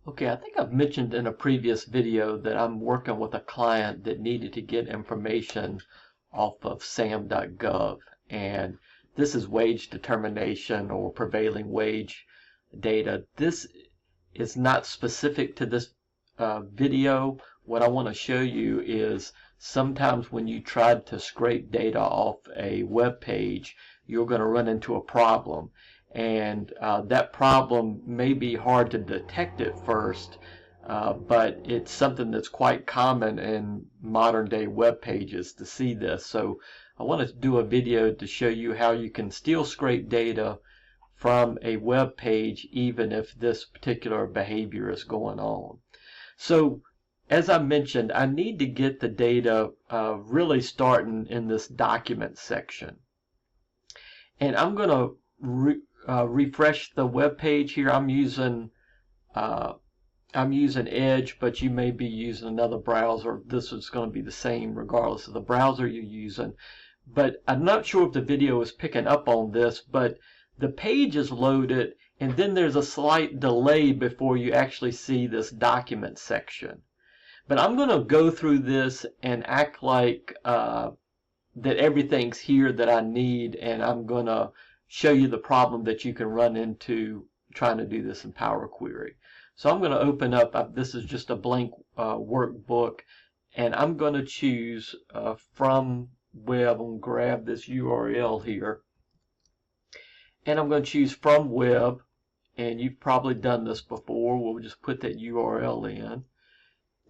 Okay, I think I've mentioned in a previous video that I'm working with a client that needed to get information off of sam.gov, and this is wage determination or prevailing wage data. This is not specific to this video. What I want to show you is sometimes when you try to scrape data off a web page, you're going to run into a problem. And that problem may be hard to detect at first, but it's something that's quite common in modern day web pages to see this. So I wanted to do a video to show you how you can still scrape data from a web page even if this particular behavior is going on. So as I mentioned, I need to get the data really starting in this document section. And I'm going to refresh the web page here. I'm using Edge, but you may be using another browser. This is going to be the same regardless of the browser you're using. But I'm not sure if the video is picking up on this, but the page is loaded and then there's a slight delay before you actually see this document section. But I'm going to go through this and act like that everything's here that I need, and I'm going to show you the problem that you can run into trying to do this in Power Query. So I'm going to open up, this is just a blank workbook, and I'm going to choose from web. I'm going to grab this URL here, and I'm going to choose from web, and you've probably done this before. We'll just put that URL in.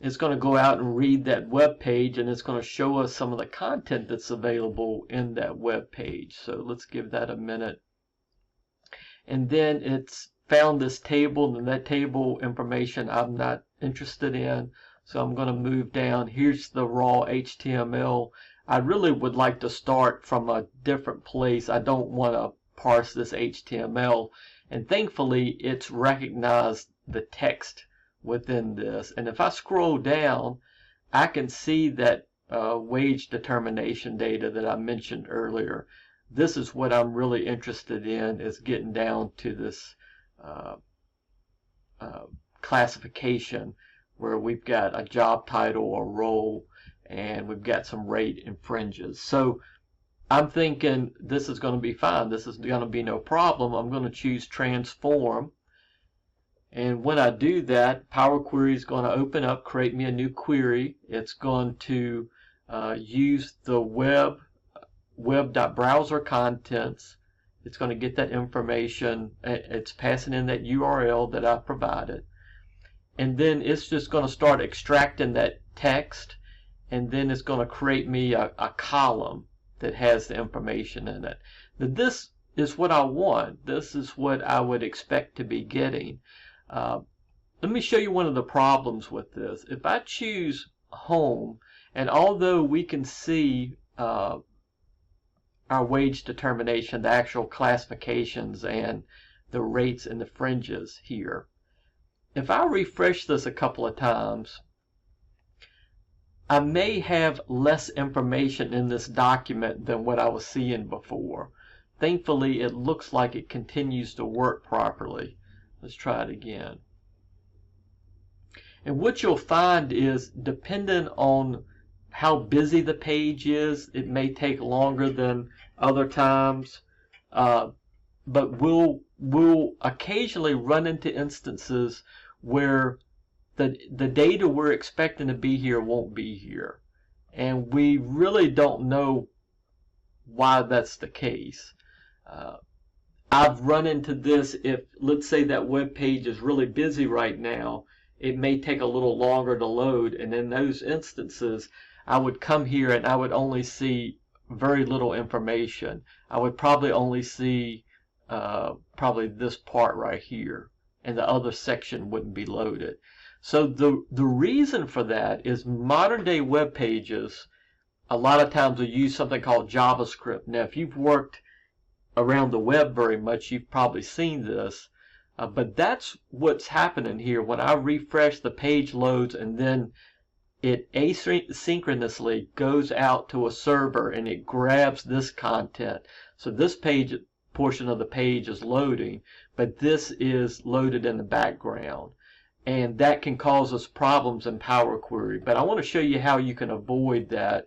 It's going to go out and read that web page, and it's going to show us some of the content that's available in that web page. So let's give that a minute. And then it's found this table, and that table information I'm not interested in. So I'm going to move down. Here's the raw HTML. I really would like to start from a different place. I don't want to parse this HTML. And thankfully, it's recognized the text within this. And if I scroll down, I can see that wage determination data that I mentioned earlier. This is what I'm really interested in, is getting down to this classification where we've got a job title or role, and we've got some rate and fringes. So I'm thinking this is going to be fine. This is going to be no problem. I'm going to choose transform. And when I do that, Power Query is going to open up, create me a new query. It's going to use the web.browser contents. It's going to get that information. It's passing in that URL that I provided. And then it's just going to start extracting that text. And then it's going to create me a column that has the information in it. Now, this is what I want. This is what I would expect to be getting. Let me show you one of the problems with this. If I choose home, and although we can see our wage determination, the actual classifications and the rates and the fringes here, if I refresh this a couple of times, I may have less information in this document than what I was seeing before. Thankfully, it looks like it continues to work properly. Let's try it again. And what you'll find is, depending on how busy the page is, it may take longer than other times. But we'll occasionally run into instances where the data we're expecting to be here won't be here. And we really don't know why that's the case. I've run into this. If, let's say, that web page is really busy right now, it may take a little longer to load, and in those instances I would come here and I would only see very little information. I would probably only see probably this part right here, and the other section wouldn't be loaded. So the reason for that is modern day web pages a lot of times will use something called JavaScript. Now, if you've worked around the web very much, you've probably seen this, but that's what's happening here. When I refresh, the page loads, and then it asynchronously goes out to a server and it grabs this content. So this portion of the page is loading, but this is loaded in the background. and that can cause us problems in Power Query. But I want to show you how you can avoid that.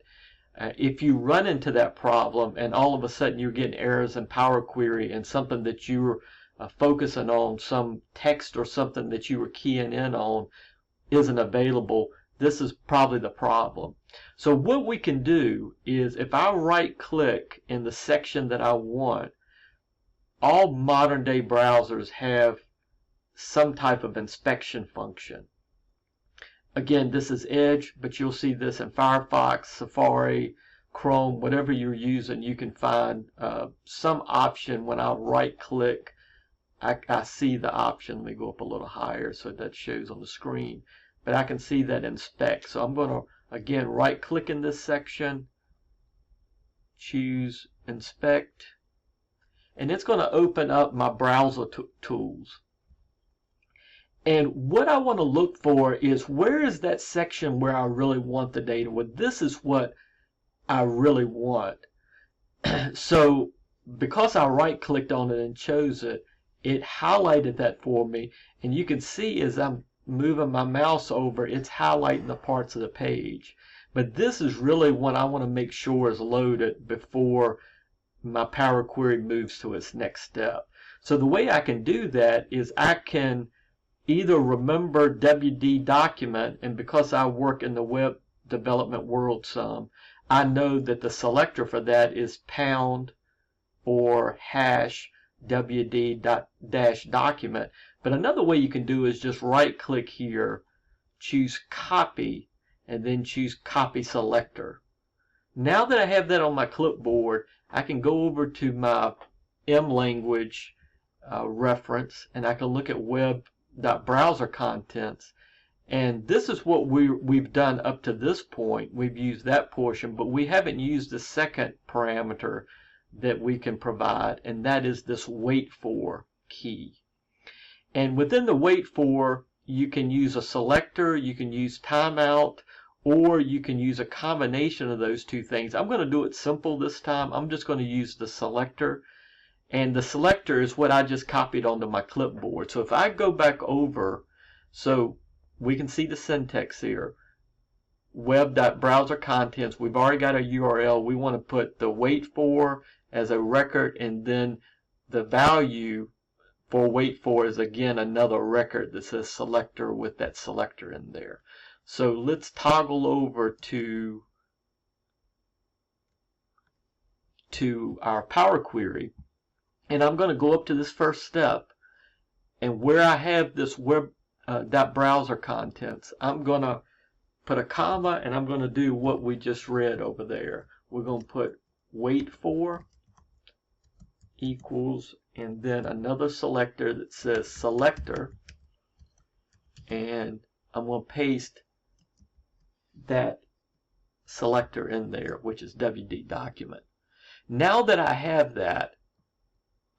If you run into that problem and all of a sudden you're getting errors in Power Query and something that you're focusing on, some text or something that you were keying in on isn't available, this is probably the problem. So what we can do is, if I right click in the section that I want, all modern day browsers have some type of inspection function. Again, this is Edge, but you'll see this in Firefox, Safari, Chrome, whatever you're using. You can find some option. When I right click, I see the option. Let me go up a little higher so that shows on the screen. But I can see that inspect. So I'm going to, again, right click in this section, choose inspect, and it's going to open up my browser tools. And what I want to look for is, where is that section where I really want the data? Well, this is what I really want. So because I right clicked on it and chose it, it highlighted that for me. And you can see as I'm moving my mouse over, it's highlighting the parts of the page. But this is really what I want to make sure is loaded before my Power Query moves to its next step. So the way I can do that is I can either remember WD document, and because I work in the web development world some, I know that the selector for that is pound or hash WD-document. But another way you can do is just right click here, choose copy, and then choose copy selector. Now that I have that on my clipboard, I can go over to my M language reference, and I can look at web.browser contents. And this is what we've done up to this point. We've used that portion, but we haven't used the second parameter that we can provide, and that is this wait for key. And within the wait for, you can use a selector, you can use timeout, or you can use a combination of those two things. I'm going to do it simple this time. I'm just going to use the selector, and the selector is what I just copied onto my clipboard. So if I go back over, so we can see the syntax here, web.browser contents, we've already got a URL. We want to put the wait for as a record, and then the value for wait for is again another record that says selector with that selector in there. So let's toggle over to our Power Query, and I'm going to go up to this first step, and where I have this web.browser contents, I'm going to put a comma, and I'm going to do what we just read over there. We're going to put wait for equals, and then another selector that says selector, and I'm going to paste that selector in there, which is WD document. Now that I have that,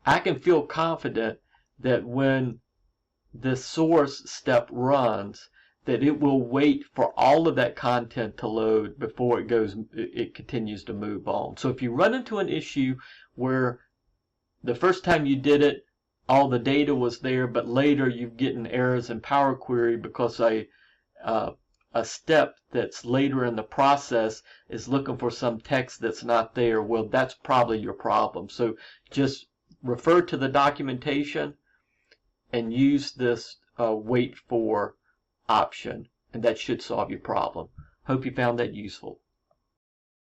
I can feel confident that when the source step runs, that it will wait for all of that content to load before it continues to move on. So if you run into an issue where the first time you did it, all the data was there, but later you're getting errors in Power Query because a step that's later in the process is looking for some text that's not there, well, that's probably your problem. So just refer to the documentation and use this wait for option, and that should solve your problem. Hope you found that useful.